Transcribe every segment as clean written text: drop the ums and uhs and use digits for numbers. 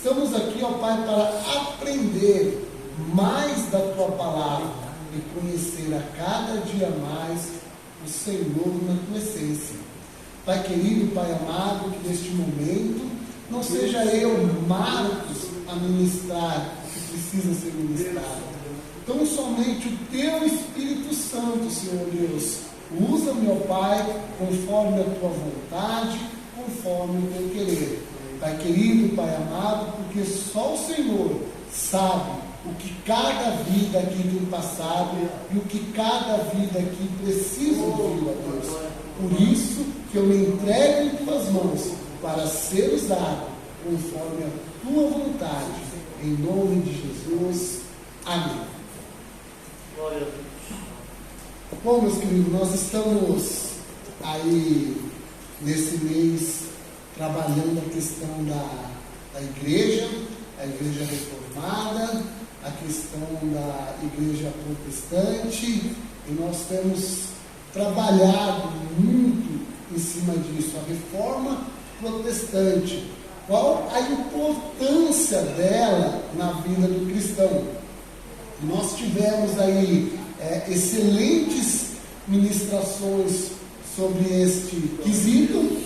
Estamos aqui, ó Pai, para aprender mais da Tua palavra e conhecer a cada dia mais o Senhor na Tua essência. Pai querido, Pai amado, que neste momento não seja eu, Marcos, a ministrar o que precisa ser ministrado. Tão somente o Teu Espírito Santo, Senhor Deus, usa-me, ó Pai, conforme a Tua vontade, conforme o Teu querer. Pai querido, Pai amado, porque só o Senhor sabe o que cada vida aqui tem passado e o que cada vida aqui precisa ouvir, ó Deus. Por isso que eu me entrego em Tuas mãos para ser usado conforme a Tua vontade. Em nome de Jesus. Amém. Glória a Deus. Bom, meus queridos, nós estamos aí nesse mês trabalhando a questão da igreja, a igreja reformada, a questão da igreja protestante, e nós temos trabalhado muito em cima disso, a reforma protestante. Qual a importância dela na vida do cristão? Nós tivemos aí excelentes ministrações sobre este quesito.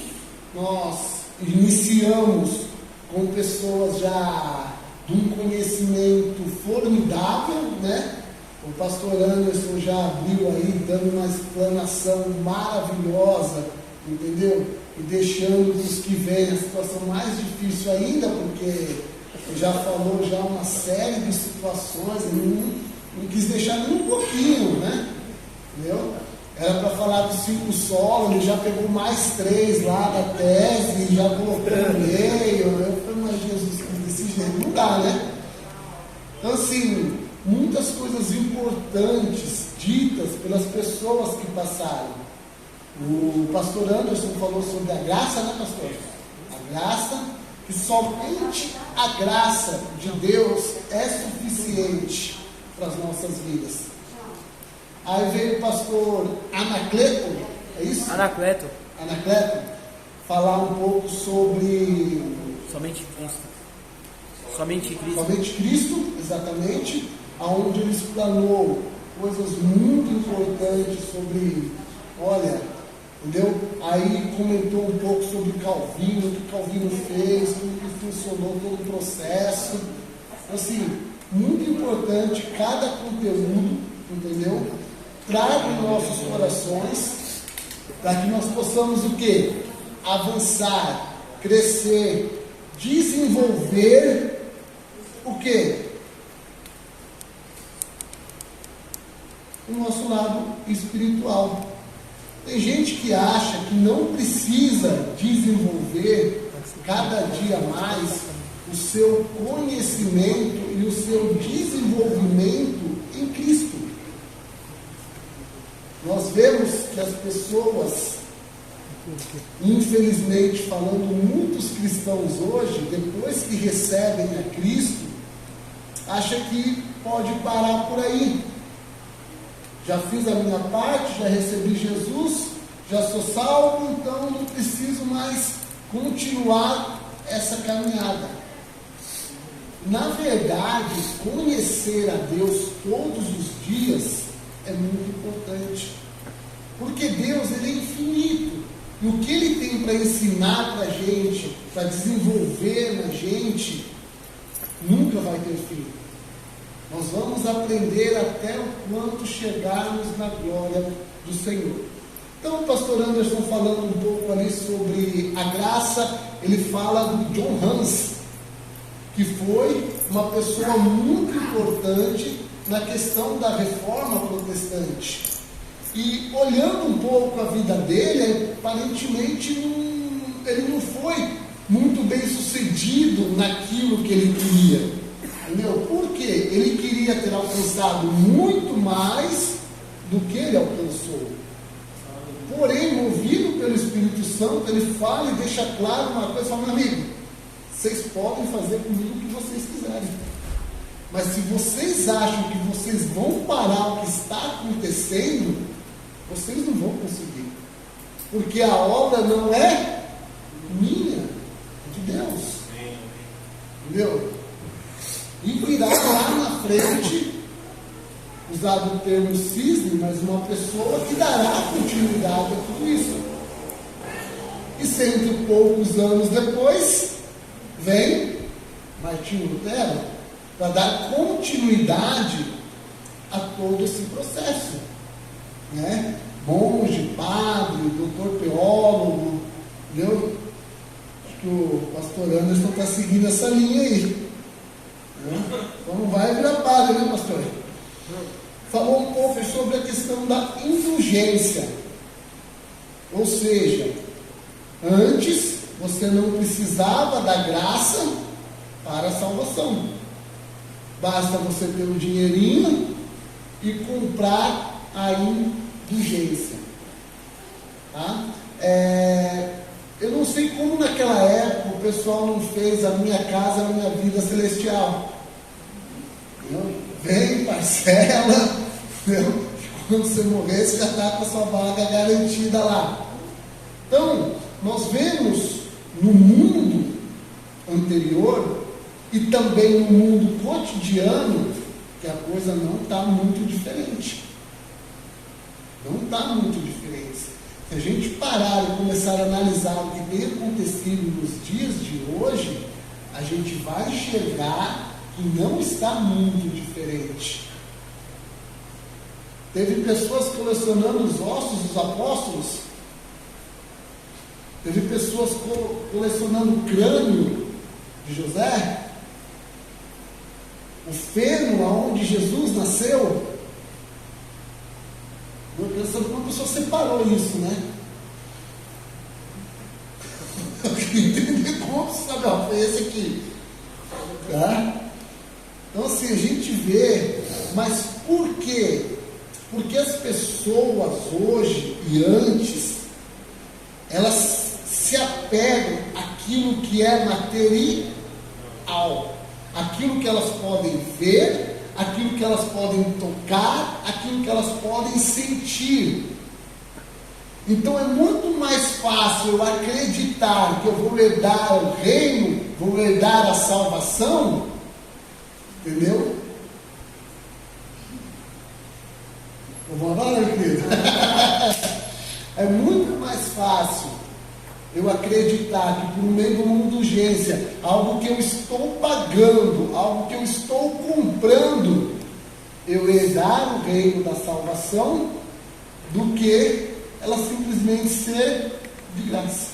Nós iniciamos com pessoas já de um conhecimento formidável, né? O pastor Anderson já abriu aí, dando uma explanação maravilhosa, entendeu? E deixando os que vêm a situação mais difícil ainda, porque ele já falou já uma série de situações, não quis deixar nem um pouquinho, né? Entendeu? Era para falar dos 5 solos, ele já pegou mais 3 lá da tese, já colocou no meio. Eu falei, mas Jesus, desse jeito não dá, né? Então, assim, muitas coisas importantes ditas pelas pessoas que passaram. O pastor Anderson falou sobre a graça, né, pastor? A graça, que somente a graça de Deus é suficiente para as nossas vidas. Aí veio o pastor Anacleto, é isso? Anacleto, falar um pouco sobre somente Cristo. Somente Cristo. Somente Cristo, exatamente, aonde ele explanou coisas muito importantes sobre, olha, entendeu? Aí comentou um pouco sobre Calvino, o que Calvino fez, como que funcionou todo o processo. Assim, muito importante cada conteúdo, entendeu? Traga em nossos corações, para que nós possamos o quê? Avançar, crescer, desenvolver o quê? O nosso lado espiritual. Tem gente que acha que não precisa desenvolver cada dia mais o seu conhecimento e o seu desenvolvimento em Cristo. Nós vemos que as pessoas, infelizmente, falando muitos cristãos hoje, depois que recebem a Cristo, acham que pode parar por aí. Já fiz a minha parte, já recebi Jesus, já sou salvo, então não preciso mais continuar essa caminhada. Na verdade, conhecer a Deus todos os dias é muito importante, porque Deus, ele é infinito, e o que Ele tem para ensinar para a gente, para desenvolver na gente, nunca vai ter fim. Nós vamos aprender até o quanto chegarmos na glória do Senhor. Então, o pastor Anderson, falando um pouco ali sobre a graça, ele fala do John Hans, que foi uma pessoa muito importante na questão da reforma protestante. E olhando um pouco a vida dele, aparentemente ele não foi muito bem sucedido naquilo que ele queria. Entendeu? Por quê? Ele queria ter alcançado muito mais do que ele alcançou. Porém, movido pelo Espírito Santo, ele fala e deixa claro uma coisa, fala, meu amigo, vocês podem fazer comigo o que vocês quiserem. Mas se vocês acham que vocês vão parar o que está acontecendo, vocês não vão conseguir. Porque a obra não é minha, é de Deus. Entendeu? E virá lá na frente, usado o termo cisne, mas uma pessoa que dará continuidade a tudo isso. E cento e poucos anos depois, vem Martinho Lutero para dar continuidade a todo esse processo, né? Monge, padre, doutor teólogo, entendeu? Acho que o pastor Anderson está seguindo essa linha aí, né? Então não vai virar padre, né, pastor? Falou um pouco sobre a questão da indulgência, ou seja, antes você não precisava da graça para a salvação, basta você ter um dinheirinho e comprar a indulgência, tá? Eu não sei como naquela época o pessoal não fez a minha casa, a minha vida celestial. Entendeu? Vem, parcela, entendeu? Quando você morrer, você já está com a sua vaga garantida lá. Então, nós vemos no mundo anterior e também no mundo cotidiano que a coisa não está muito diferente. Não está muito diferente. Se a gente parar e começar a analisar o que tem acontecido nos dias de hoje, a gente vai enxergar que não está muito diferente. Teve pessoas colecionando os ossos dos apóstolos. Teve pessoas colecionando o crânio de José. O feno aonde Jesus nasceu. Eu pensando como a pessoa separou isso, né? Eu queria entender como, sabe, ó, foi esse aqui. Tá? Então assim, a gente vê, mas por quê? Porque as pessoas hoje e antes, elas se apegam àquilo que é material, aquilo que elas podem ver, aquilo que elas podem tocar, aquilo que elas podem sentir. Então é muito mais fácil eu acreditar que eu vou herdar o reino, vou herdar a salvação, entendeu? Vamos lá, meu querido? É muito mais fácil eu acreditar que por meio de uma indulgência, algo que eu estou pagando, algo que eu estou comprando, eu herdar o reino da salvação, do que ela simplesmente ser de graça.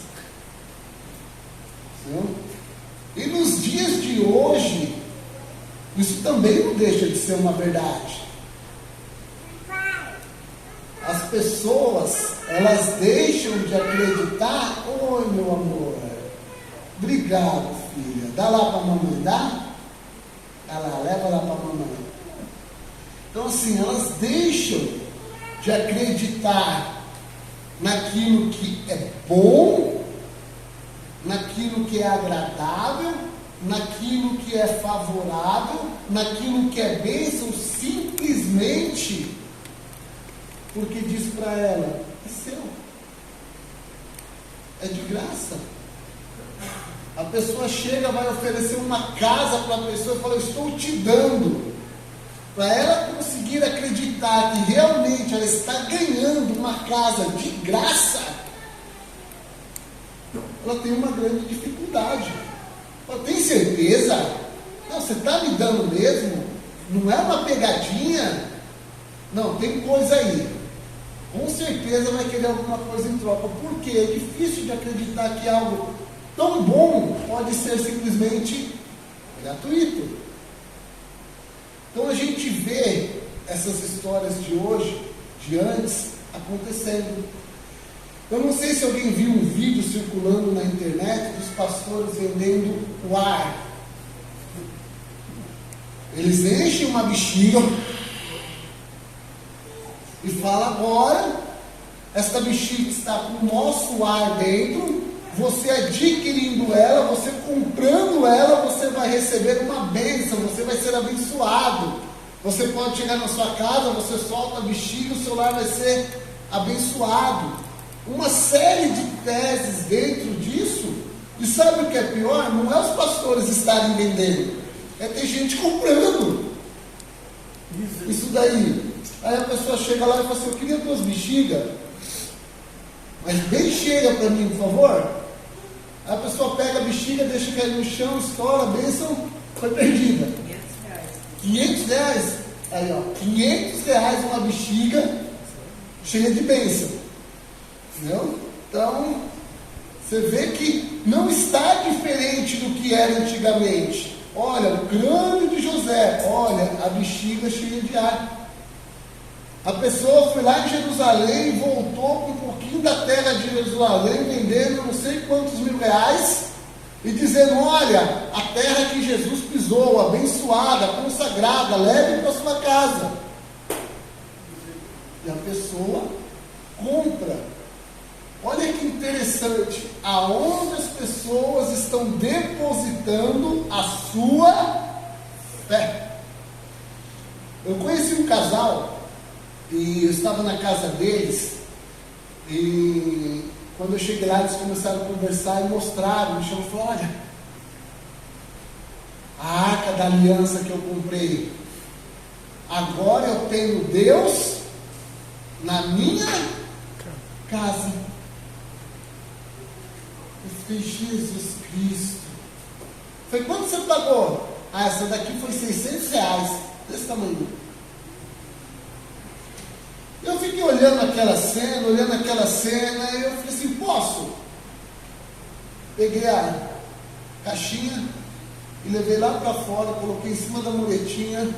Entendeu? E nos dias de hoje, isso também não deixa de ser uma verdade. As pessoas, elas deixam de acreditar. Oi, meu amor, obrigado, filha, dá lá para a mamãe, dá? Dá lá, leva lá para a mamãe. Então assim, elas deixam de acreditar naquilo que é bom, naquilo que é agradável, naquilo que é favorável, naquilo que é bênção, simplesmente porque diz para ela, é seu, é de graça. A pessoa chega, vai oferecer uma casa para a pessoa e fala, eu estou te dando. Para ela conseguir acreditar que realmente ela está ganhando uma casa de graça, ela tem uma grande dificuldade. Ela tem certeza? Não, você está me dando mesmo? Não é uma pegadinha? Não, tem coisa aí. Com certeza vai querer alguma coisa em troca. Porque é difícil de acreditar que algo tão bom pode ser simplesmente gratuito. Então a gente vê essas histórias de hoje, de antes, acontecendo. Eu não sei se alguém viu um vídeo circulando na internet dos pastores vendendo o ar. Eles enchem uma bexiga e fala, agora, esta bexiga está com o nosso ar dentro, você adquirindo ela, você comprando ela, você vai receber uma bênção, você vai ser abençoado. Você pode chegar na sua casa, você solta a bexiga, o seu lar vai ser abençoado. Uma série de teses dentro disso, E sabe o que é pior? Não é os pastores estarem vendendo, é ter gente comprando isso daí. Aí a pessoa chega lá e fala assim: eu queria 2 bexigas, mas bem cheia para mim, por favor. Aí a pessoa pega a bexiga, deixa cair no chão, estoura, a bênção foi perdida. R$500. Aí, ó, R$500 uma bexiga cheia de bênção. Entendeu? Então, você vê que não está diferente do que era antigamente. Olha, o crânio de José, olha, a bexiga cheia de ar. A pessoa foi lá em Jerusalém e voltou com um pouquinho da terra de Jerusalém, vendendo não sei quantos R$1.000, e dizendo: olha, a terra que Jesus pisou, abençoada, consagrada, leve para sua casa. E a pessoa compra. Olha que interessante, aonde as pessoas estão depositando a sua fé. Eu conheci um casal, e eu estava na casa deles, e quando eu cheguei lá, eles começaram a conversar e mostraram, me chamaram e falaram: olha, a arca da aliança que eu comprei, agora eu tenho Deus na minha casa. Eu falei: Jesus Cristo. Foi: quanto você pagou? Ah, essa daqui foi R$600, desse tamanho. Eu fiquei olhando aquela cena, e eu falei assim: posso? Peguei a caixinha e levei lá para fora, coloquei em cima da muletinha,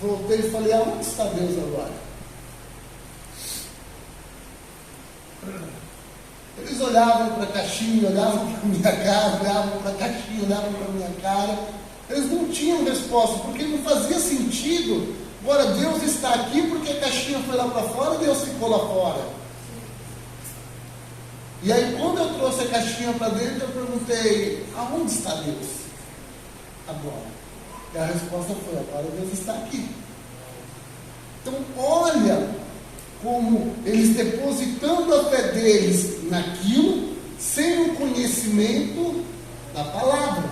voltei e falei: aonde está Deus agora? Eles olhavam para a caixinha, olhavam para a minha cara, olhavam para a caixinha, olhavam para a minha cara. Eles não tinham resposta, porque não fazia sentido. Agora Deus está aqui porque a caixinha foi lá para fora e Deus ficou lá fora. E aí, quando eu trouxe a caixinha para dentro, eu perguntei: aonde está Deus agora? E a resposta foi: agora Deus está aqui. Então, olha como eles depositando a fé deles naquilo, sem o conhecimento da palavra.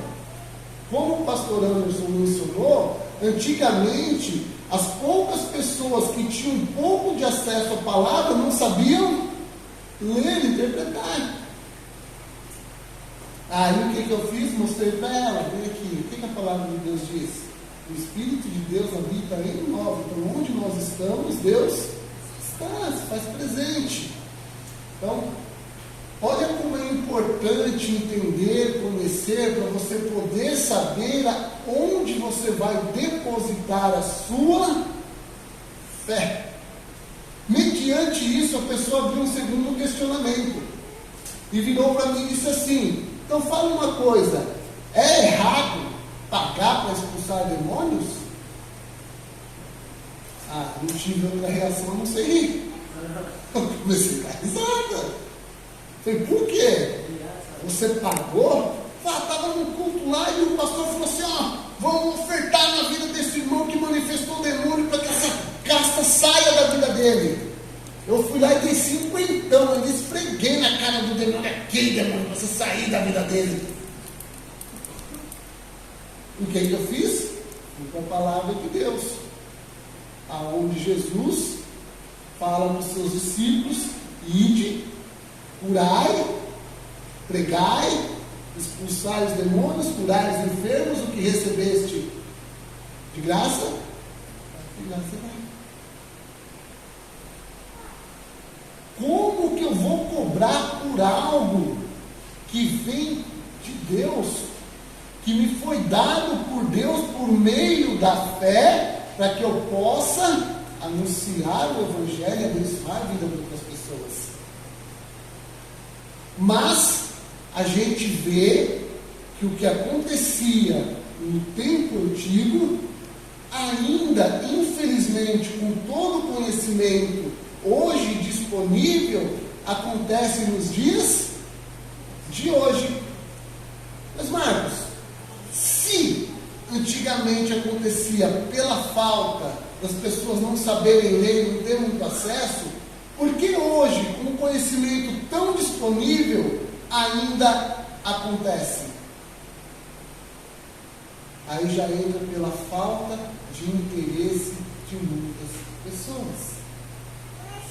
Como o pastor Anderson mencionou, antigamente, as poucas pessoas que tinham um pouco de acesso à palavra não sabiam ler e interpretar. Aí o que eu fiz? Mostrei para ela: vem aqui, o que a palavra de Deus diz? O Espírito de Deus habita em nós. Então, onde nós estamos, Deus está, se faz presente. Então, olha como é importante entender, conhecer, para você poder saber onde você vai depositar a sua fé. Mediante isso, a pessoa abriu um segundo questionamento e virou para mim e disse assim: então fala uma coisa, é errado pagar para expulsar demônios? Ah, não tive outra reação, não sei. Eu comecei a dar risada. Falei: por quê? Você pagou? Estava no culto lá e o pastor falou assim: ó, vamos ofertar na vida desse irmão que manifestou o demônio para que essa casta saia da vida dele. Eu fui lá e dei 50, eu esfreguei na cara do demônio: aquele demônio, para você sair da vida dele. O que eu fiz? Fui com a palavra de Deus, aonde Jesus fala para os seus discípulos: ide, curai, pregai, expulsai os demônios, curai os enfermos, o que recebeste de graça, de graça vai. Como que eu vou cobrar por algo que vem de Deus, que me foi dado por Deus por meio da fé, para que eu possa anunciar o Evangelho e abençoar a vida de outras pessoas? Mas a gente vê que o que acontecia no tempo antigo, ainda, infelizmente, com todo o conhecimento hoje disponível, acontece nos dias de hoje. Mas, Marcos, se antigamente acontecia pela falta das pessoas não saberem ler e não ter muito acesso, por que hoje, com um conhecimento tão disponível, ainda acontece? Aí já entra pela falta de interesse de muitas pessoas.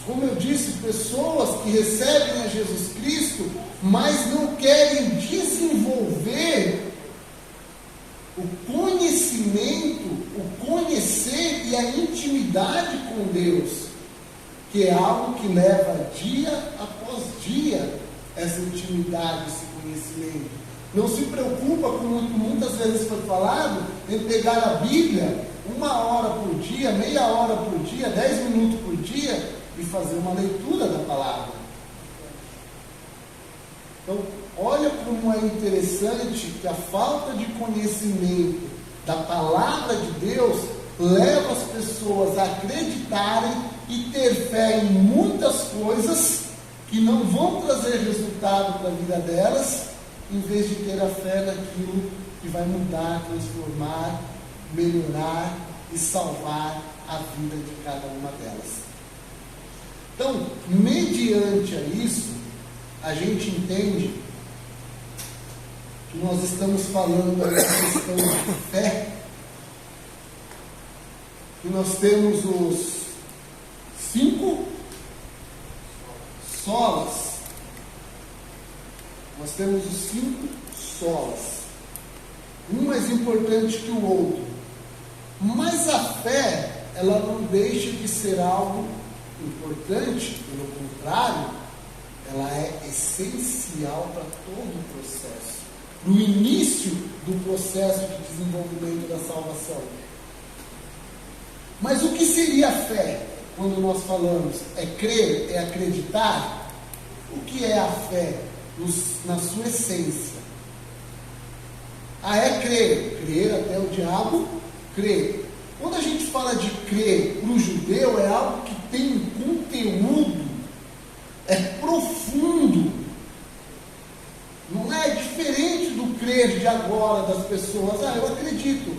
Como eu disse, pessoas que recebem a Jesus Cristo, mas não querem desenvolver o conhecimento, o conhecer e a intimidade com Deus, que é algo que leva dia após dia essa intimidade, esse conhecimento. Não se preocupa, como muitas vezes foi falado, em pegar a Bíblia 1 hora por dia, meia hora por dia, 10 minutos por dia e fazer uma leitura da palavra. Então, olha como é interessante que a falta de conhecimento da palavra de Deus leva as pessoas a acreditarem e ter fé em muitas coisas que não vão trazer resultado para a vida delas, em vez de ter a fé naquilo que vai mudar, transformar, melhorar e salvar a vida de cada uma delas. Então, mediante a isso, a gente entende que nós estamos falando da questão de fé, que nós temos os 5 solas. Nós temos os 5 solas, um mais importante que o outro. Mas a fé, ela não deixa de ser algo importante, pelo contrário, ela é essencial para todo o processo, para o início do processo de desenvolvimento da salvação. Mas o que seria a fé? Quando nós falamos, é crer, é acreditar? O que é a fé na sua essência? É crer. Crer até o diabo crer. Quando a gente fala de crer para o judeu, é algo que tem um conteúdo, é profundo. Não é diferente do crer de agora das pessoas. Eu acredito.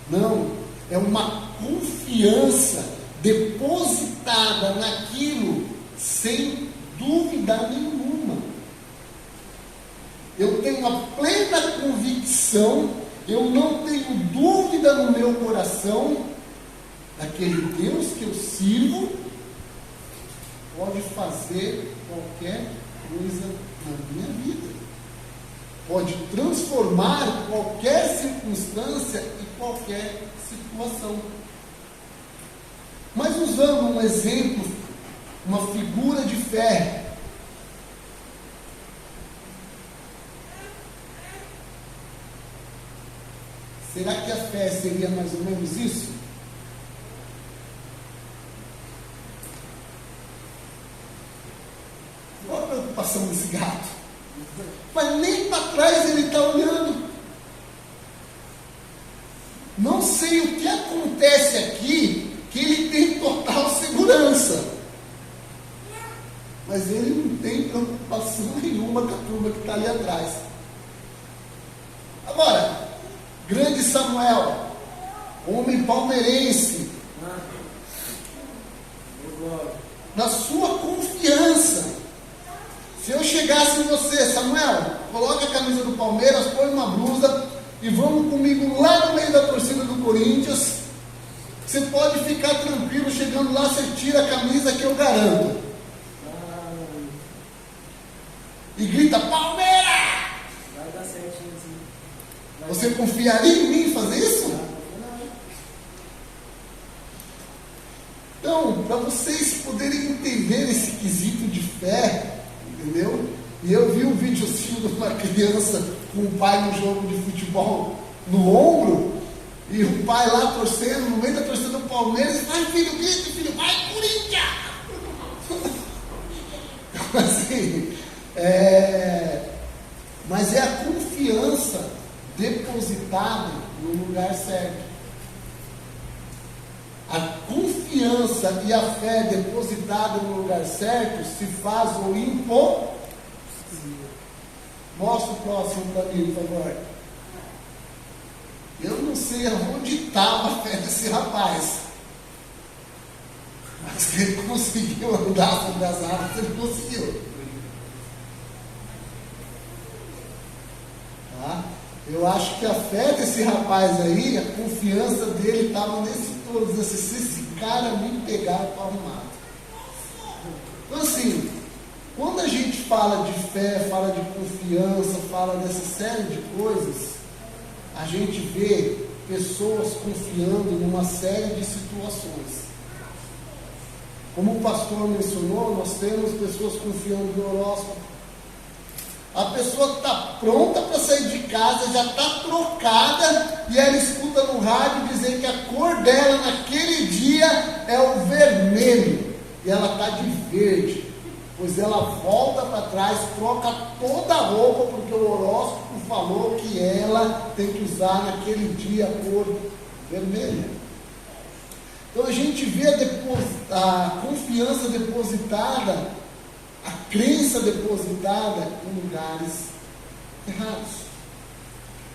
Não, é uma confiança depositada naquilo sem dúvida nenhuma. Eu tenho a plena convicção, eu não tenho dúvida no meu coração, daquele Deus que eu sirvo, pode fazer qualquer coisa na minha vida. Pode transformar qualquer circunstância e qualquer situação. Mas usando um exemplo, uma figura de fé, será que a fé seria mais ou menos isso? Qual a preocupação desse gato? Mas nem para trás ele está olhando. Não sei o que acontece aqui, que ele tem total segurança. Mas ele não tem preocupação nenhuma com a turma que está ali atrás. Agora, grande Samuel, homem palmeirense, na sua confiança, se eu chegasse em você, Samuel, coloque a camisa do Palmeiras, põe uma blusa e vamos comigo lá no meio da torcida do Corinthians, você pode ficar tranquilo, chegando lá você tira a camisa que eu garanto. E grita, Palmeiras! Vai dar certinho assim. Você confiaria em mim fazer isso? Então, para vocês poderem entender esse quesito de fé, entendeu? E eu vi um videozinho de uma criança com o pai no jogo de futebol no ombro, e o pai lá torcendo, no meio da torcida do Palmeiras, vai filho, grita, filho, vai Corinthians! Assim, mas é a confiança depositada no lugar certo. A confiança e a fé depositada no lugar certo se faz o impossível. Mostra o próximo para mim, por favor. Eu não sei onde estava a fé desse rapaz, mas que ele conseguiu andar sobre as águas, ele conseguiu. Eu acho que a fé desse rapaz aí, a confiança dele estava nesse todo, se esse cara me pegar, eu estou arrumado. Então assim, quando a gente fala de fé, fala de confiança, fala dessa série de coisas, a gente vê pessoas confiando numa série de situações. Como o pastor mencionou, nós temos pessoas confiando no horóscopo. A pessoa está pronta para sair de casa, já está trocada, e ela escuta no rádio dizer que a cor dela naquele dia é o vermelho, e ela está de verde, pois ela volta para trás, troca toda a roupa, porque o horóscopo falou que ela tem que usar naquele dia a cor vermelha. Então a gente vê a confiança depositada, a crença depositada em lugares errados.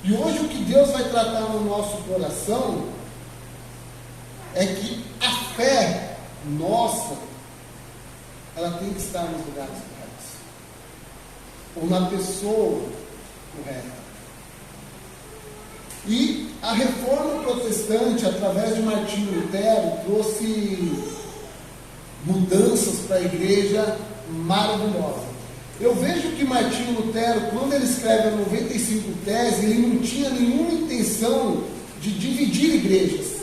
E hoje o que Deus vai tratar no nosso coração é que a fé nossa, ela tem que estar nos lugares corretos, ou na pessoa correta. E a reforma protestante, através de Martinho Lutero, trouxe mudanças para a igreja maravilhosas. Eu vejo que Martinho Lutero, quando ele escreve a 95 Teses, ele não tinha nenhuma intenção de dividir igrejas,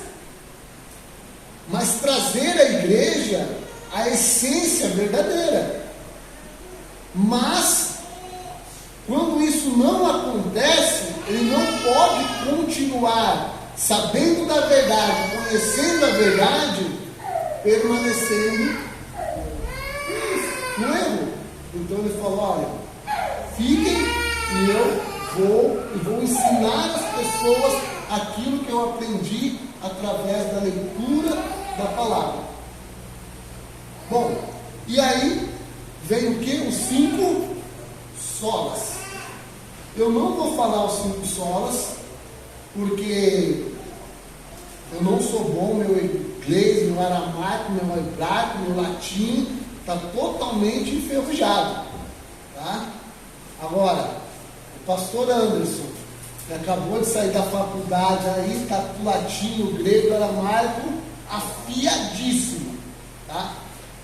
mas trazer à igreja a essência verdadeira. Mas quando isso não acontece, ele não pode continuar sabendo da verdade, conhecendo a verdade, permanecendo no erro. Então ele falou: olha, fiquem e eu vou ensinar as pessoas aquilo que eu aprendi através da leitura da palavra. Bom, e aí vem o que? Os 5 solas. Eu não vou falar os 5 solas, porque eu não sou bom, meu inglês, meu aramaico, meu hebraico, meu latim está totalmente enferrujado, tá? Agora, o pastor Anderson, que acabou de sair da faculdade aí, está com o latim, o grego, o aramaico afiadíssimo, tá?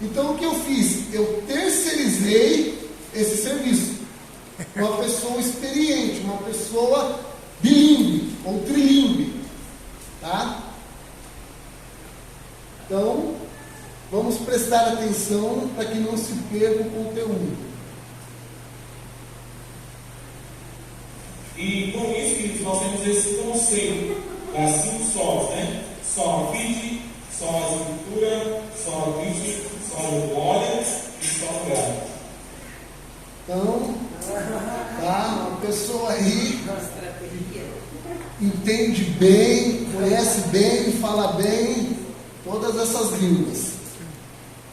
Então o que eu fiz? Eu terceirizei esse serviço. Uma pessoa experiente, uma pessoa bilíngue ou trilingue, tá? Então, vamos prestar atenção para que não se perca o conteúdo. E com isso, queridos, nós temos esse conceito das 5 solas, né? Sola fide, sola escritura, sola fide, sola glória e sola graça. Então, tá? Uma pessoa aí entende bem, conhece bem, fala bem todas essas línguas.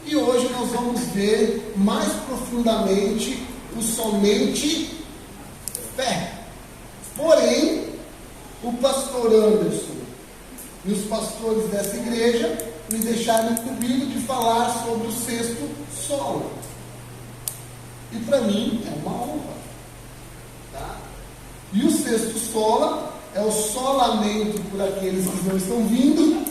E hoje nós vamos ver mais profundamente o somente fé. Porém, o pastor Anderson e os pastores dessa igreja me deixaram incumbido de falar sobre o 6º solo. E para mim é uma honra, tá? E o 6º sola é o solamento por aqueles que não estão vindo,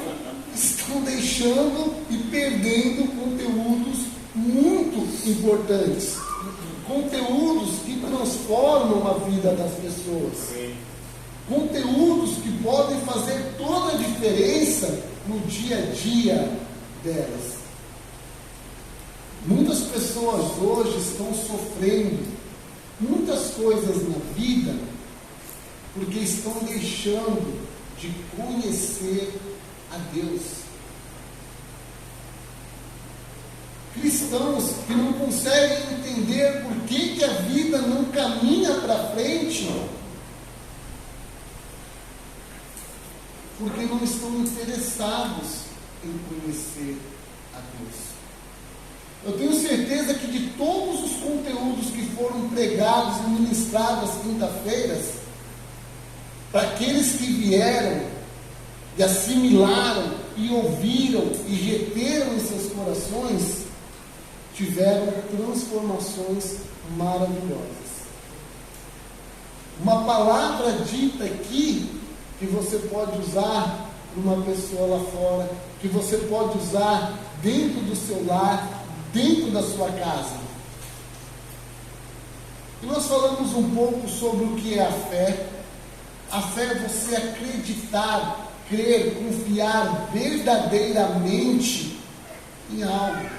estão deixando e perdendo conteúdos muito importantes, conteúdos que transformam a vida das pessoas, conteúdos que podem fazer toda a diferença no dia a dia delas. Muitas pessoas hoje estão sofrendo muitas coisas na vida porque estão deixando de conhecer a Deus. Cristãos que não conseguem entender por que a vida não caminha para frente, porque não estão interessados em conhecer a Deus. Eu tenho certeza que de todos os conteúdos que foram pregados e ministrados às quinta-feiras, para aqueles que vieram e assimilaram e ouviram e reteram em seus corações, tiveram transformações maravilhosas. uma palavra dita aqui, que você pode usar para uma pessoa lá fora, que você pode usar dentro do seu lar, dentro da sua casa. E nós falamos um pouco sobre o que é a fé. A fé é você acreditar, crer, confiar verdadeiramente em algo.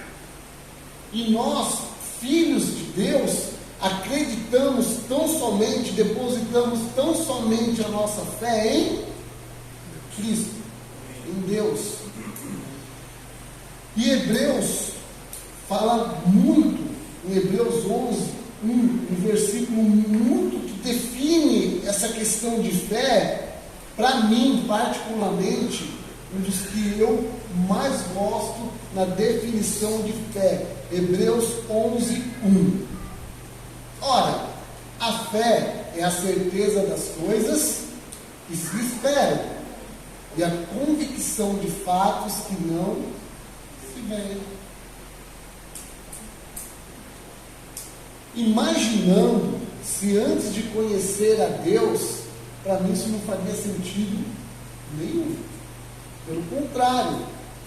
E nós, filhos de Deus, acreditamos tão somente, depositamos tão somente a nossa fé em Cristo, em Deus. E Hebreus fala muito, em Hebreus 11, um versículo muito que define essa questão de fé, para mim, particularmente, um dos que eu mais gosto na definição de fé. Hebreus 11, 1. Ora, a fé é a certeza das coisas que se esperam e a convicção de fatos que não se veem. Imaginando se antes de conhecer a Deus, para mim isso não faria sentido nenhum. Pelo contrário,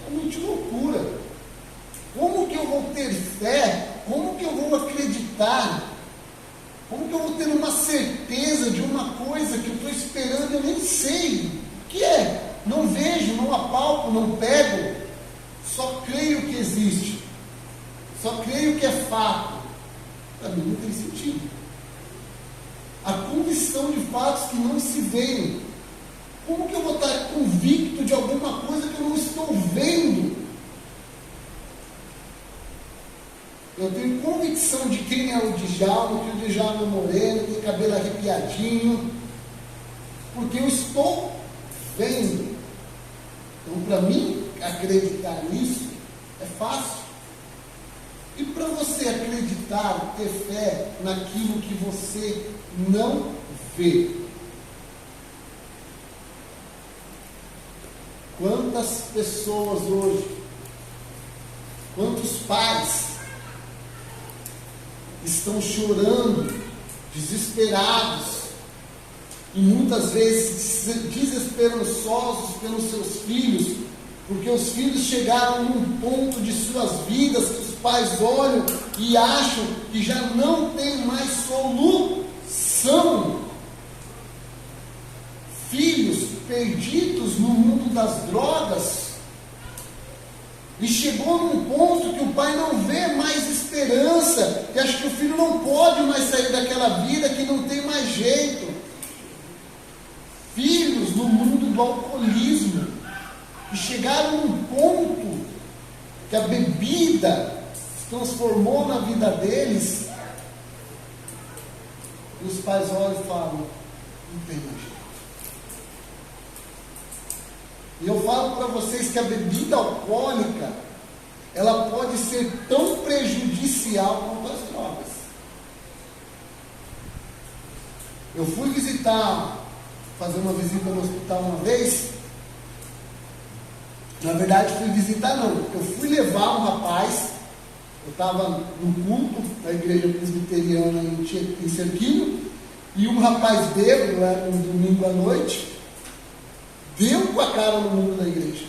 é muito loucura. Como que eu vou ter fé? Como que eu vou acreditar? Como que eu vou ter uma certeza de uma coisa que eu estou esperando e eu nem sei o que é? Não vejo, não apalpo, não pego, só creio que existe, só creio que é fato. Para mim não tem sentido. A convicção de fatos que não se veem. Como que eu vou estar convicto de alguma coisa que eu não estou vendo? Eu tenho convicção de quem é o Djalma, que o Djalma é moreno, tem cabelo arrepiadinho, porque eu estou vendo. Então, para mim, acreditar nisso é fácil. E para você acreditar, ter fé naquilo que você não vê? Quantas pessoas hoje, quantos pais estão chorando, desesperados, e muitas vezes desesperançosos pelos seus filhos, porque os filhos chegaram num ponto de suas vidas que os pais olham e acham que já não tem mais solução. Filhos perdidos no mundo das drogas, e chegou num ponto que o pai não vê mais esperança, que acha que o filho não pode mais sair daquela vida, que não tem mais jeito. Filhos no mundo do alcoolismo, que chegaram num ponto que a bebida se transformou na vida deles, e os pais olham e falam, não tem mais jeito. E eu falo para vocês que a bebida alcoólica, ela pode ser tão prejudicial quanto as drogas. Eu fui fazer uma visita no hospital uma vez. Na verdade, fui visitar não. Eu fui levar um rapaz. Eu estava no culto da igreja presbiteriana em Cerquilho. E um rapaz bêbado, era um domingo à noite, deu com a cara no mundo da igreja,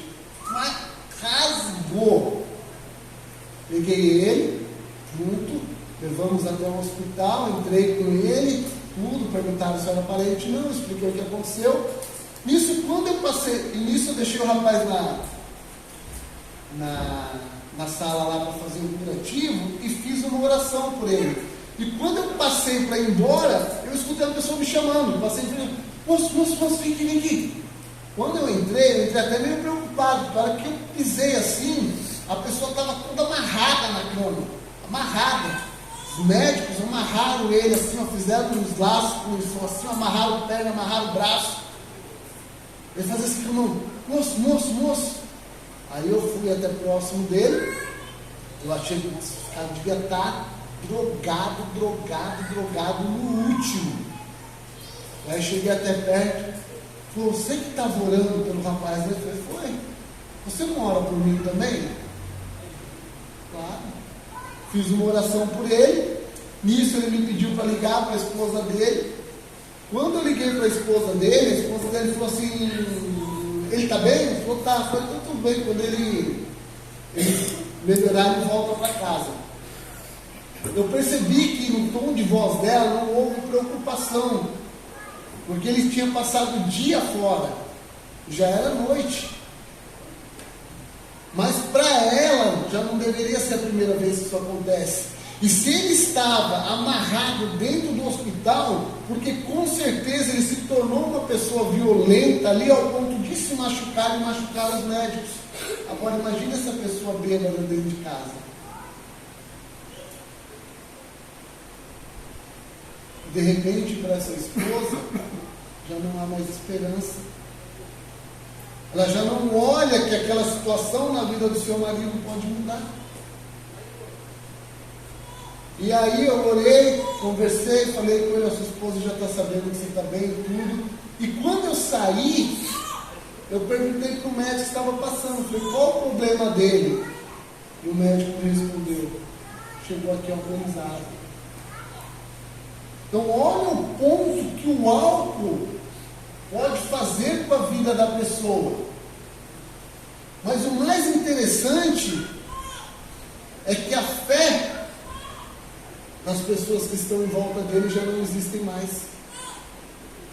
mas rasgou. Peguei ele junto, levamos até o hospital, entrei com ele, tudo, perguntaram se era parente, não, expliquei o que aconteceu. Nisso, quando eu passei, eu deixei o rapaz na sala lá para fazer um curativo e fiz uma oração por ele. E quando eu passei para ir embora, eu escutei a pessoa me chamando, passei e falei, moço, vem aqui. Quando eu entrei até meio preocupado, porque a hora que eu pisei assim, a pessoa estava toda amarrada na cama, amarrada. Os médicos amarraram ele assim, fizeram uns laços com isso, assim, amarraram a perna, amarraram o braço. Ele fazia assim com a mão, moço. Aí eu fui até próximo dele, eu achei que o cara devia estar drogado no último. Aí cheguei até perto. Falou, você que estava orando pelo rapaz? Eu falei, foi. Você não ora por mim também? Claro. Fiz uma oração por ele. Nisso ele me pediu para ligar para a esposa dele. Quando eu liguei para a esposa dele falou assim, ele está bem? Ele falou, tá. Eu falei, então tudo bem, quando ele melhorar, ele volta para casa. Eu percebi que no tom de voz dela não houve preocupação, porque ele tinha passado o dia fora, já era noite. Mas para ela já não deveria ser a primeira vez que isso acontece. E se ele estava amarrado dentro do hospital, porque com certeza ele se tornou uma pessoa violenta ali ao ponto de se machucar e machucar os médicos. Agora imagine essa pessoa bêbada dentro de casa. De repente, para essa esposa, já não há mais esperança. Ela já não olha que aquela situação na vida do seu marido pode mudar. E aí eu orei, conversei, falei com ele, a sua esposa já está sabendo que você está bem e tudo. E quando eu saí, eu perguntei para o médico que estava passando, falei, qual o problema dele? E o médico me respondeu, chegou aqui alcoolizado. Então olha o ponto que o álcool pode fazer com a vida da pessoa. Mas o mais interessante é que a fé das pessoas que estão em volta dele já não existem mais.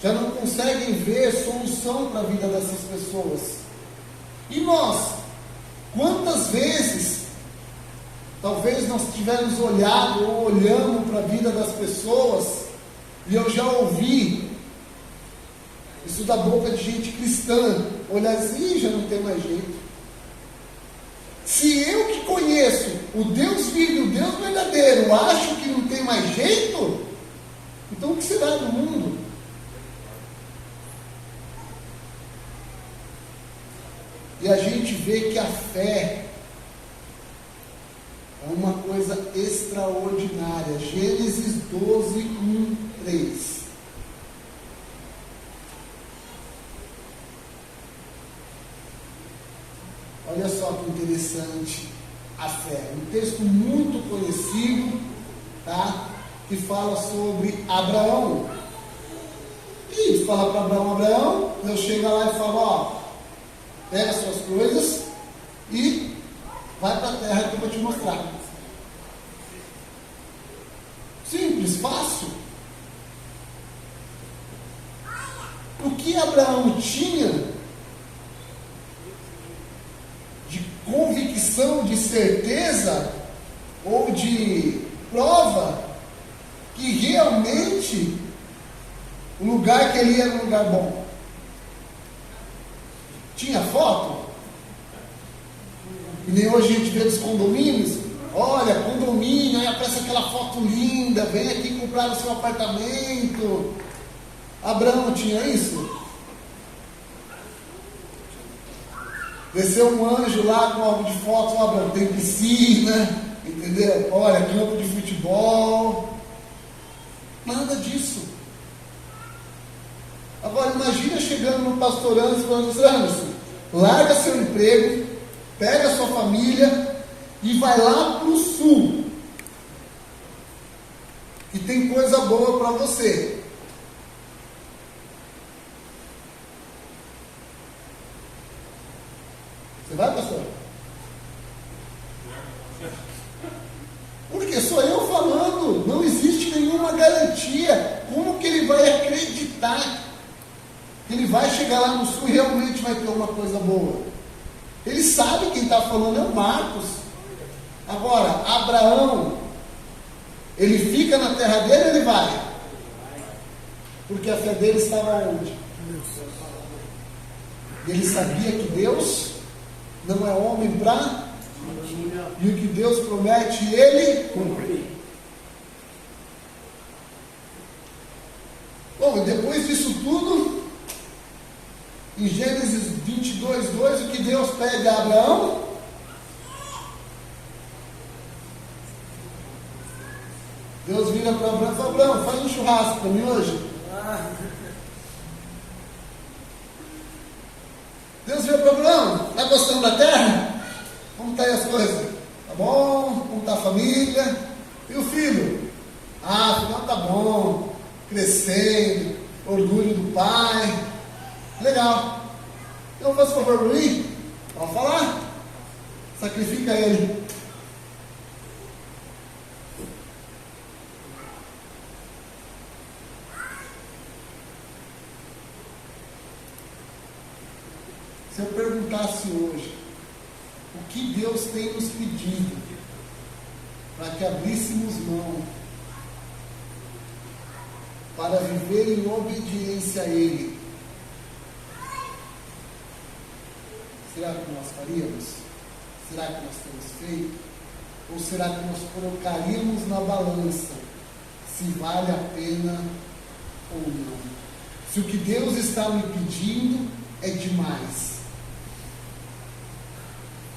Já não conseguem ver solução para a vida dessas pessoas. E nós, quantas vezes, talvez nós tivermos olhado ou olhando para a vida das pessoas, e eu já ouvi isso da boca de gente cristã, olhar assim, já não tem mais jeito. Se eu que conheço o Deus vivo, o Deus verdadeiro, acho que não tem mais jeito, então o que será do mundo? E a gente vê que a fé é uma coisa extraordinária. Gênesis 12, 1, 3. Olha só que interessante a fé. Um texto muito conhecido, tá? Que fala sobre Abraão. E fala para Abraão, Deus chega lá e fala, ó, pega as suas coisas e vai para a terra que eu vou te mostrar. Simples, fácil. O que Abraão tinha de convicção, de certeza ou de prova que realmente o lugar que ele ia era um lugar bom? Tinha foto? E nem hoje a gente vê dos condomínios. Olha, condomínio, aí aparece aquela foto linda, vem aqui comprar o seu apartamento. Abraão tinha isso? Desceu um anjo lá com álbum de fotos, Abraão, tem piscina, entendeu? Olha, campo de futebol. Nada disso. Agora imagina chegando no pastor Anderson e falando, Anderson, larga seu emprego, pega a sua família e vai lá para o sul, que tem coisa boa para você. Você vai, pastor? Porque sou eu falando, não existe nenhuma garantia. Como que ele vai acreditar que ele vai chegar lá no sul e realmente vai ter uma coisa boa? Ele sabe quem está falando é o Marcos. Agora, Abraão, ele fica na terra dele ou ele vai? Porque a fé dele estava onde? Ele sabia que Deus não é homem para... E o que Deus promete, ele cumpre. Bom, depois disso tudo, em Gênesis 22, 2, o que Deus pede a Abraão? Deus vira para Abraão e fala, Abraão, faz um churrasco para mim hoje. Deus vira para Abraão, está gostando da terra? Como está aí as coisas? Tá bom? Como está a família? E o filho? Ah, o filho tá bom, crescendo. orgulho do pai. Legal. Então faz favor para mim? Pode falar. Sacrifica ele. Se eu perguntasse hoje, o que Deus tem nos pedido para que abríssemos mão para viver em obediência a Ele, será que nós faríamos? Será que nós temos feito? Ou será que nós colocaríamos na balança se vale a pena ou não? Se o que Deus está me pedindo é demais.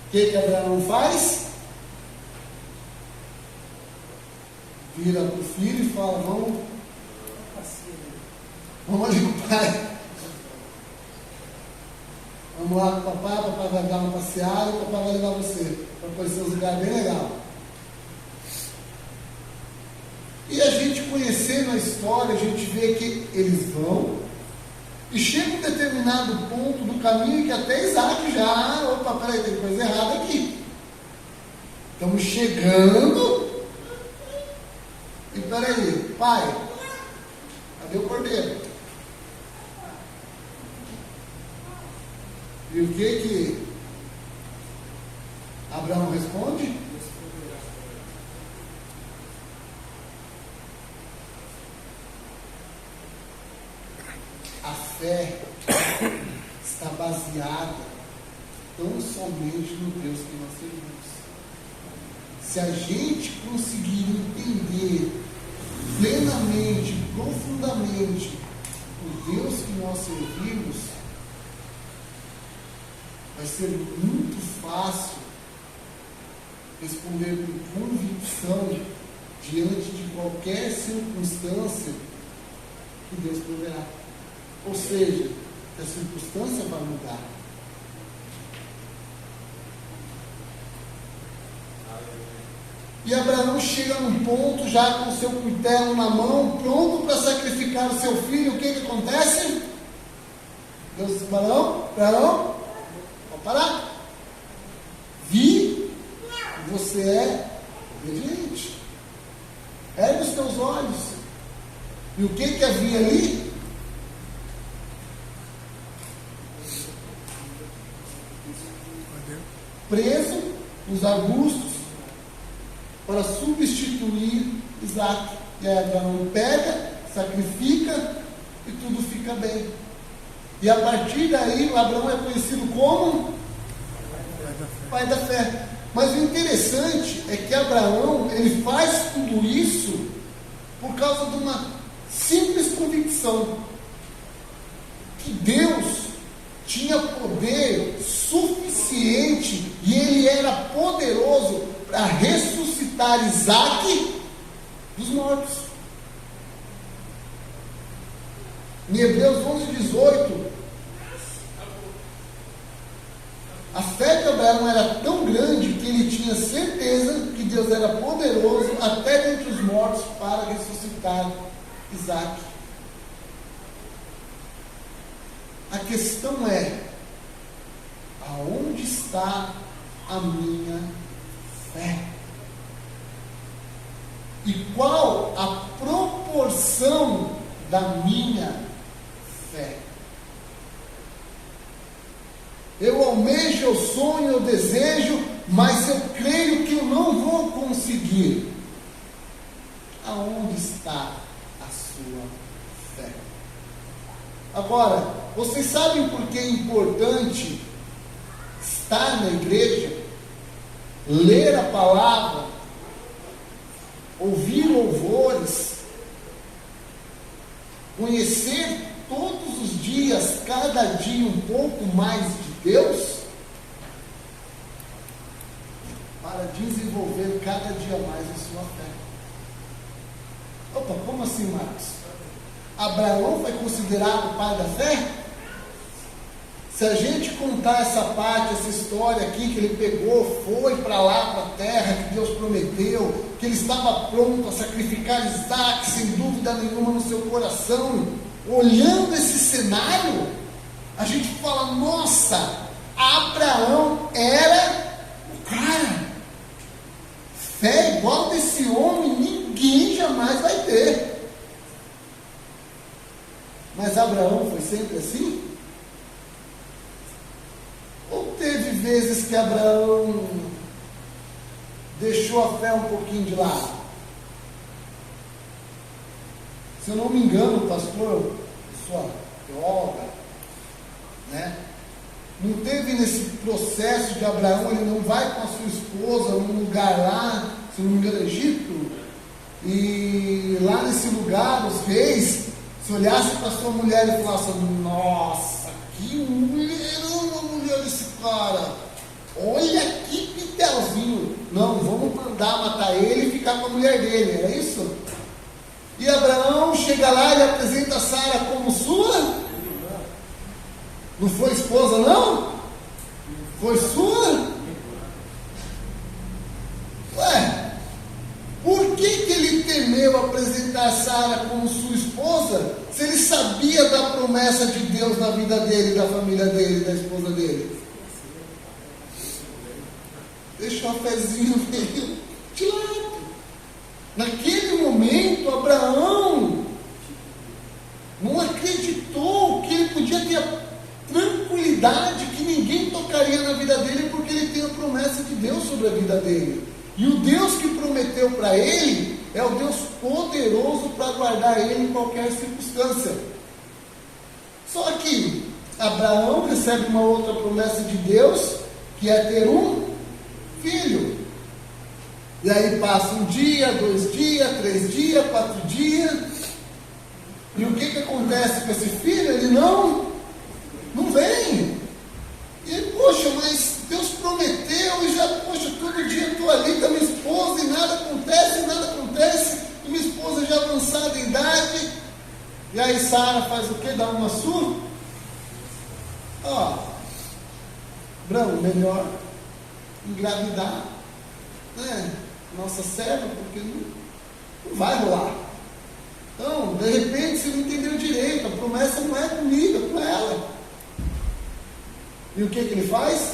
O que Abraão faz? Vira para o filho e fala: vamos ali com o pai. Vamos lá com o papai vai dar uma passeada e o papai vai levar você para conhecer uns lugares bem legais. E a gente conhecendo a história, a gente vê que eles vão e chega um determinado ponto do caminho que até Isaac já, opa, peraí, tem coisa errada aqui. Estamos chegando e peraí, pai, cadê o cordeiro? E o que Abraão responde? A fé está baseada tão somente no Deus que nós servimos. Se a gente conseguir entender plenamente, profundamente o Deus que nós servimos, vai ser muito fácil responder com convicção diante de qualquer circunstância que Deus proverá. Ou seja, que a circunstância vai mudar. E Abraão chega num ponto já com o seu cutelo na mão, pronto para sacrificar o seu filho. O que acontece? Deus diz: Abraão, pode parar. Vi que você é obediente. Ergue os teus olhos. E o que havia ali? Preso nos arbustos para substituir Isaac. E aí Abraão pega, sacrifica e tudo fica bem. E a partir daí Abraão é conhecido como pai da fé. Mas o interessante é que Abraão, ele faz tudo isso por causa de uma simples convicção: que Deus tinha poder suficiente e ele era poderoso para ressuscitar Isaac dos mortos. Em Hebreus 11:18, a fé de Abraão era tão grande que ele tinha certeza que Deus era poderoso até dentre os mortos para ressuscitar Isaac. A questão é: aonde está a minha fé? E qual a proporção da minha fé? Eu almejo, eu sonho, eu desejo, mas eu creio que eu não vou conseguir. Aonde está a sua fé? Agora, vocês sabem por que é importante estar na igreja, ler a palavra, ouvir louvores, conhecer todos os dias, cada dia um pouco mais de Deus, para desenvolver cada dia mais a sua fé? Opa, como assim, Marcos? Abraão foi considerado o pai da fé? Se a gente contar essa parte, essa história aqui, que ele pegou, foi para lá, para a terra que Deus prometeu, que ele estava pronto a sacrificar Isaac, sem dúvida nenhuma no seu coração, olhando esse cenário, a gente fala, nossa, Abraão era o cara. Fé igual desse homem, ninguém jamais vai ter. Mas Abraão foi sempre assim? Ou teve vezes que Abraão deixou a fé um pouquinho de lado? Se eu não me engano, pastor, sua teóloga, né? Não teve nesse processo de Abraão, ele não vai com a sua esposa num lugar lá, se não me engano, Egito, e lá nesse lugar, os reis, se olhassem para sua mulher e falassem, nossa, que mulherão a mulher desse cara, olha que pitelzinho, não, vamos mandar matar ele e ficar com a mulher dele, era isso? E Abraão chega lá e apresenta Sara como sua? Não foi esposa, não? Foi sua? Ué, por que ele temeu apresentar Sara como sua esposa, se ele sabia da promessa de Deus na vida dele, da família dele, da esposa dele? Deixou a fezinha dele de lado. Naquele momento, Abraão não acreditou que ele podia ter a tranquilidade que ninguém tocaria na vida dele, porque ele tem a promessa de Deus sobre a vida dele. E o Deus que prometeu para ele é o Deus poderoso para guardar ele em qualquer circunstância. Só que Abraão recebe uma outra promessa de Deus, que é ter um filho. E aí passa 1 dia, 2 dias, 3 dias, 4 dias. E o que acontece com esse filho? Ele não vem. E poxa, mas Deus prometeu e já, poxa, todo dia eu estou ali com a minha esposa e nada acontece, e minha esposa já avançada em idade. E aí Sara faz o quê? Dá uma surra. Abraão, melhor engravidar, né? Nossa serva, porque não vai rolar. Então, de repente, você não entendeu direito, a promessa não é comigo, é com ela. E o que ele faz?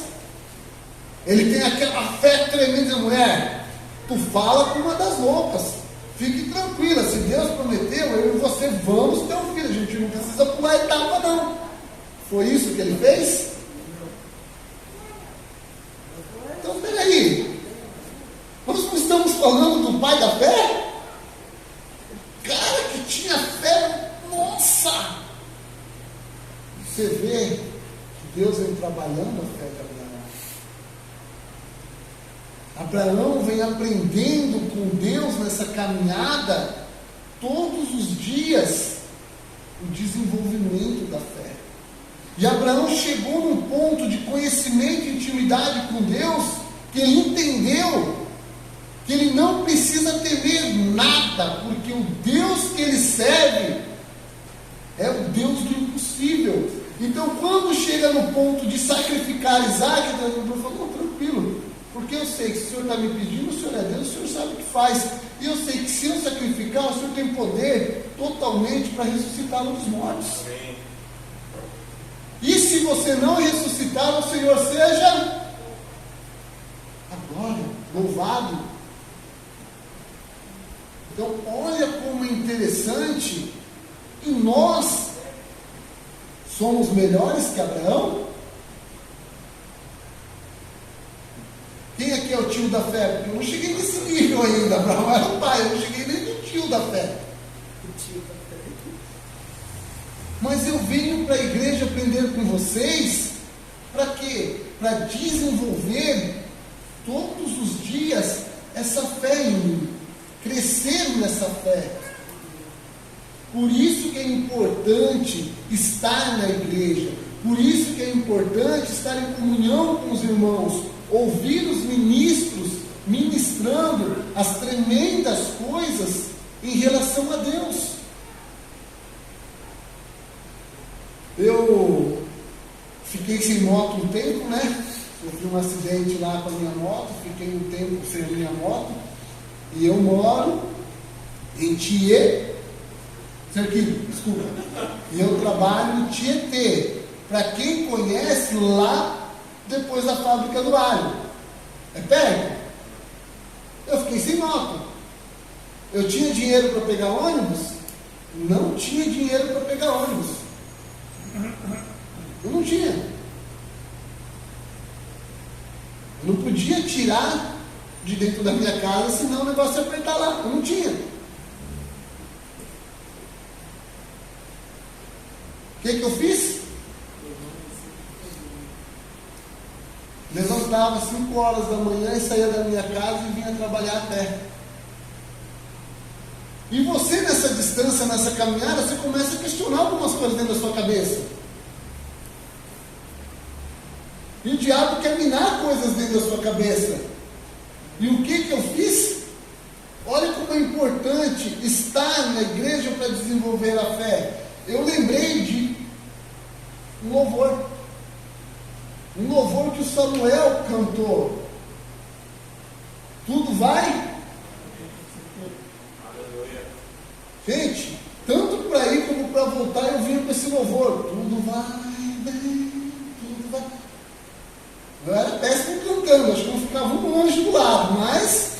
Ele tem aquela fé tremenda, mulher. Tu fala com uma das loucas. Fique tranquila, se Deus prometeu, eu e você vamos ter um filho. A gente não precisa pular etapa, não. Foi isso que ele fez? Então, peraí. Nós não estamos falando do pai da fé? O cara que tinha fé, nossa! Você vê que Deus vem trabalhando a fé de Abraão. Abraão vem aprendendo com Deus nessa caminhada, todos os dias, o desenvolvimento da fé. E Abraão chegou num ponto de conhecimento e intimidade com Deus, que ele entendeu que ele não precisa temer nada, porque o Deus que ele serve é o Deus do impossível. Então, quando chega no ponto de sacrificar Isaac, Deus falou, tranquilo, porque eu sei que se o Senhor está me pedindo, o Senhor é Deus, o Senhor sabe o que faz. E eu sei que se eu sacrificar, o Senhor tem poder totalmente para ressuscitá-lo dos mortos. E se você não ressuscitar, o Senhor seja agora louvado. Então, olha como é interessante, e nós somos melhores que Abraão? Quem aqui é o tio da fé? Eu não cheguei nesse nível ainda. Abraão era o pai, eu não cheguei nem no tio da fé. Mas eu venho para a igreja aprender com vocês, para quê? Para desenvolver todos os dias essa fé em mim, crescer nessa fé. Por isso que é importante estar na igreja, por isso que é importante estar em comunhão com os irmãos, ouvir os ministros ministrando as tremendas coisas em relação a Deus. Eu fiquei sem moto um tempo, né? Sofri um acidente lá com a minha moto, fiquei um tempo sem a minha moto. E eu moro em Thier. Cerquilho, desculpa. E eu trabalho em Tietê. Para quem conhece, lá depois da fábrica do alho. É perto. Eu fiquei sem moto. Eu tinha dinheiro para pegar ônibus? Não tinha dinheiro para pegar ônibus. Eu não tinha. Eu não podia tirar de dentro da minha casa, senão o negócio ia apertar lá. Eu não tinha. O que eu fiz? Levantava 5 horas da manhã e saía da minha casa e vinha trabalhar a pé. E você, nessa distância, nessa caminhada, você começa a questionar algumas coisas dentro da sua cabeça. E o diabo quer minar coisas dentro da sua cabeça. E o que eu fiz? Olha como é importante estar na igreja para desenvolver a fé. Eu lembrei de um louvor. Um louvor que o Samuel cantou. Tudo vai? Gente, tanto para ir como para voltar eu vinha com esse louvor. Tudo vai bem, tudo vai. Eu era péssimo cantando, acho que não ficava um anjo do lado, mas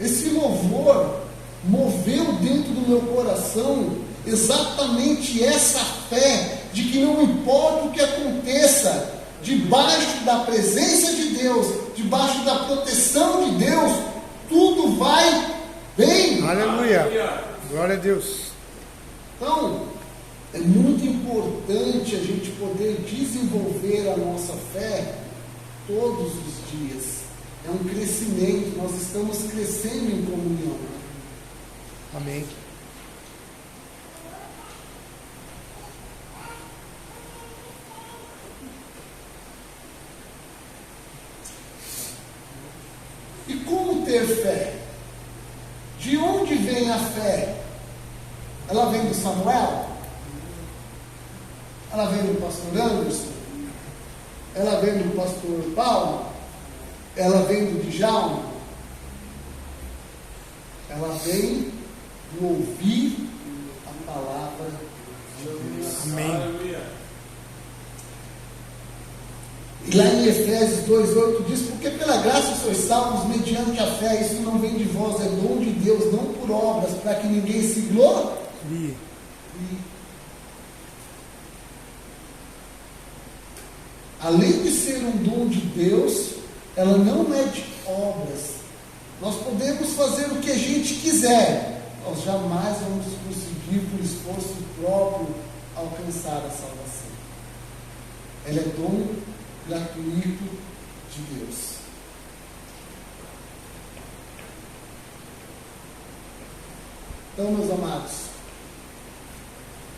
esse louvor moveu dentro do meu coração exatamente essa fé de que não importa o que aconteça, debaixo da presença de Deus, debaixo da proteção de Deus, tudo vai bem. Aleluia. Glória a Deus. Então, é muito importante a gente poder desenvolver a nossa fé todos os dias. É um crescimento, nós estamos crescendo em comunhão. Amém. E como ter fé? De onde vem a fé? Ela vem do Samuel? Ela vem do pastor Anderson? Ela vem do pastor Paulo? Ela vem do Djalma? Ela vem do ouvir a palavra de Deus. Amém. E lá em Efésios 2,8 diz: porque pela graça sois salvos mediante a fé, isso não vem de vós, é dom de Deus, não por obras, para que ninguém se glorie. Além de ser um dom de Deus, ela não é de obras. Nós podemos fazer o que a gente quiser, nós jamais vamos conseguir, por esforço próprio, alcançar a salvação. Ela é dom gratuito de Deus. Então, meus amados,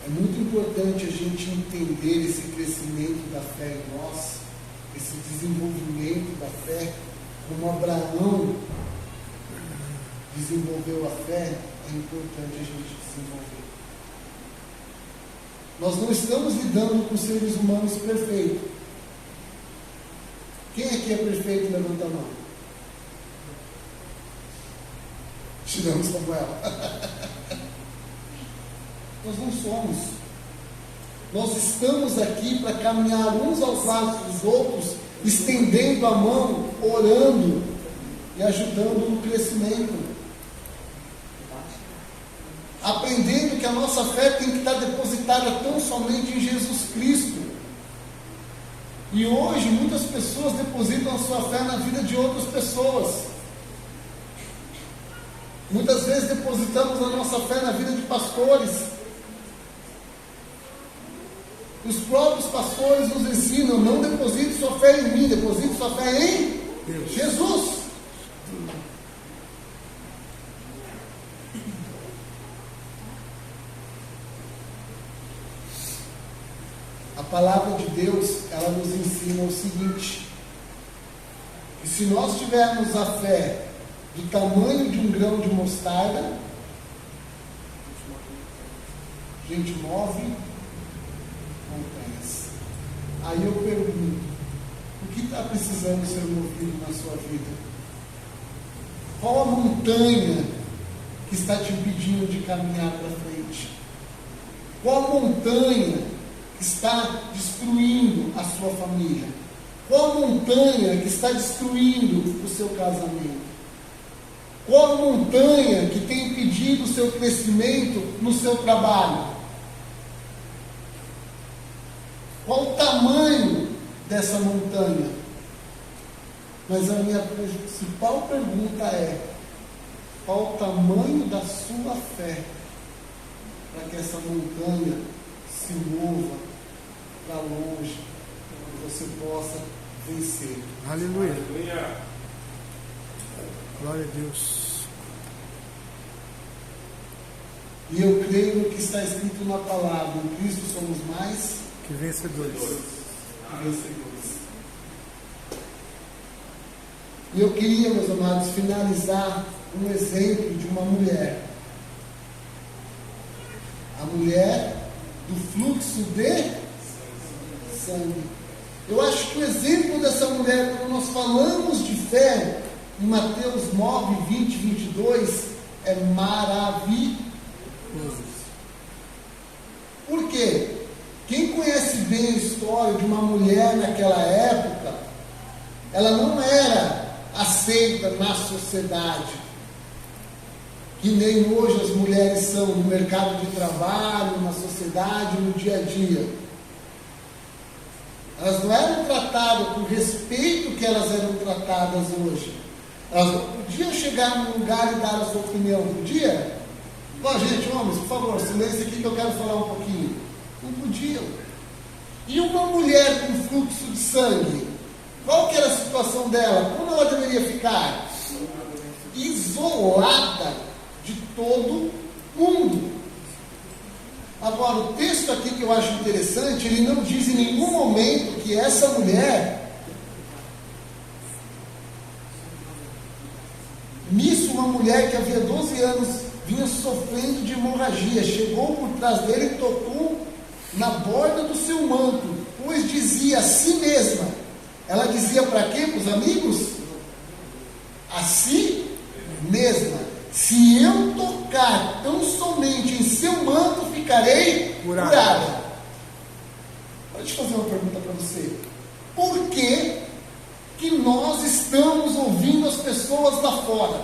é muito importante a gente entender esse crescimento da fé em nós, esse desenvolvimento da fé, como Abraão desenvolveu a fé, é importante a gente desenvolver. Nós não estamos lidando com seres humanos perfeitos. Quem aqui é perfeito? Levanta a mão. Tiramos Samuel. Nós não somos. Nós estamos aqui para caminhar uns aos lados dos outros, estendendo a mão, orando e ajudando no crescimento. Aprendendo que a nossa fé tem que estar depositada tão somente em Jesus Cristo. E hoje muitas pessoas depositam a sua fé na vida de outras pessoas. Muitas vezes depositamos a nossa fé na vida de pastores. Os próprios pastores nos ensinam: não deposite sua fé em mim, deposite sua fé em Deus. Jesus. A palavra de Deus, ela nos ensina o seguinte: que se nós tivermos a fé do tamanho de um grão de mostarda, a gente move montanhas. Aí eu pergunto: o que está precisando ser movido na sua vida? Qual a montanha que está te impedindo de caminhar para frente? Qual montanha que está destruindo a sua família? Qual montanha que está destruindo o seu casamento? Qual montanha que tem impedido o seu crescimento no seu trabalho? Qual o tamanho dessa montanha? Mas a minha principal pergunta é: qual o tamanho da sua fé para que essa montanha se mova para longe e você possa vencer? Aleluia. Aleluia. Glória a Deus. E eu creio no que está escrito na palavra: em Cristo somos mais Que vencedores. que vencedores. E eu queria, meus amados, finalizar um exemplo de uma mulher. A mulher do fluxo de sangue. Eu acho que o exemplo dessa mulher, quando nós falamos de fé, em Mateus 9, 20 e 22, é maravilhoso. Por quê? Quem conhece bem a história de uma mulher naquela época, ela não era aceita na sociedade, que nem hoje as mulheres são no mercado de trabalho, na sociedade, no dia a dia. Elas não eram tratadas com o respeito que elas eram tratadas hoje. Elas não podiam chegar num lugar e dar a sua opinião. Podia? Ó, gente, homens, por favor, silêncio aqui que eu quero falar um pouquinho. Não podiam. E uma mulher com fluxo de sangue, qual que era a situação dela? Como ela deveria ficar? Isolada de todo mundo. Agora, o texto aqui que eu acho interessante, ele não diz em nenhum momento que essa mulher, nisso uma mulher que havia 12 anos vinha sofrendo de hemorragia, chegou por trás dele e tocou na borda do seu manto, pois dizia a si mesma, ela dizia para quê? Para os amigos? A si mesma: se eu tocar tão somente em seu manto, ficarei curada. Deixa eu fazer uma pergunta para você. Por que nós estamos ouvindo as pessoas lá fora,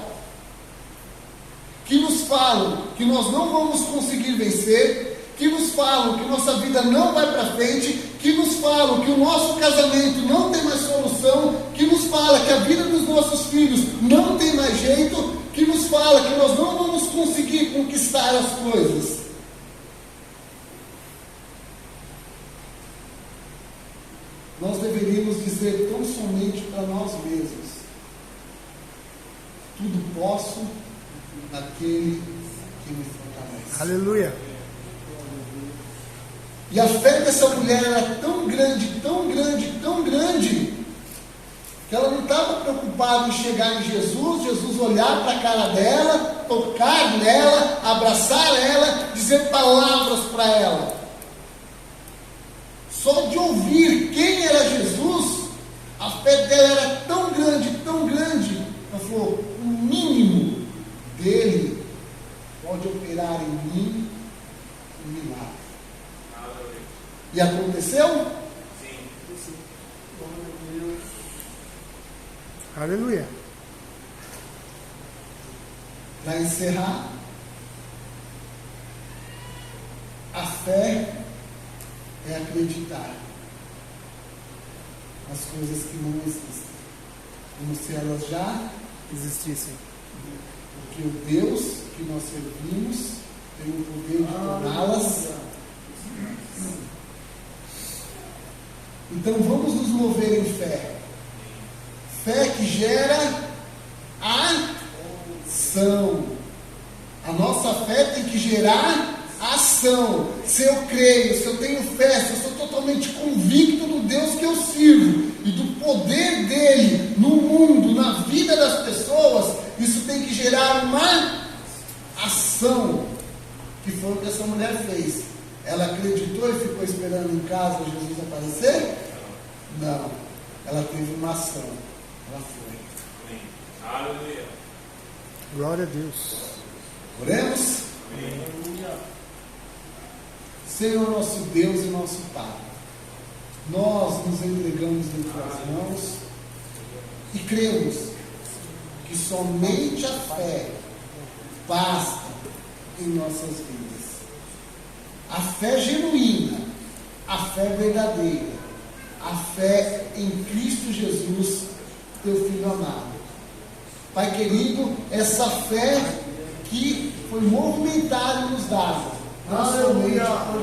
que nos falam que nós não vamos conseguir vencer, que nos falam que nossa vida não vai para frente, que nos falam que o nosso casamento não tem mais solução, que nos fala que a vida dos nossos filhos não tem mais jeito, que nos fala que nós não vamos conseguir conquistar as coisas? Nós deveríamos dizer tão somente para nós mesmos: tudo posso naquele que me fortalece. Aleluia. E a fé dessa mulher era tão grande, tão grande, tão grande, que ela não estava preocupada em chegar em Jesus, Jesus olhar para a cara dela, tocar nela, abraçar ela, dizer palavras para ela. Só de ouvir quem era Jesus, a fé dela era tão grande, ela falou: o mínimo dele pode operar em mim um milagre. E aconteceu? Sim. Aleluia. Para encerrar, a fé é acreditar nas coisas que não existem, como se elas já Existissem. porque o Deus que nós servimos tem o poder de torná-las. Então vamos nos mover em fé. Fé que gera ação. A nossa fé tem que gerar ação. Se eu creio, se eu tenho fé, se eu sou totalmente convicto do Deus que eu sirvo e do poder dele no mundo, na vida das pessoas, isso tem que gerar uma ação, que foi o que essa mulher fez. Ela acreditou e ficou esperando em casa Jesus aparecer? Não. Ela teve uma ação. Ela foi. Aleluia. Glória a Deus. Oremos? Senhor nosso Deus e nosso Pai, nós nos entregamos em tuas mãos e cremos que somente a fé basta em nossas vidas. A fé genuína, a fé verdadeira, a fé em Cristo Jesus, teu Filho amado. Pai querido, essa fé que foi movimentada e nos dada, não somente por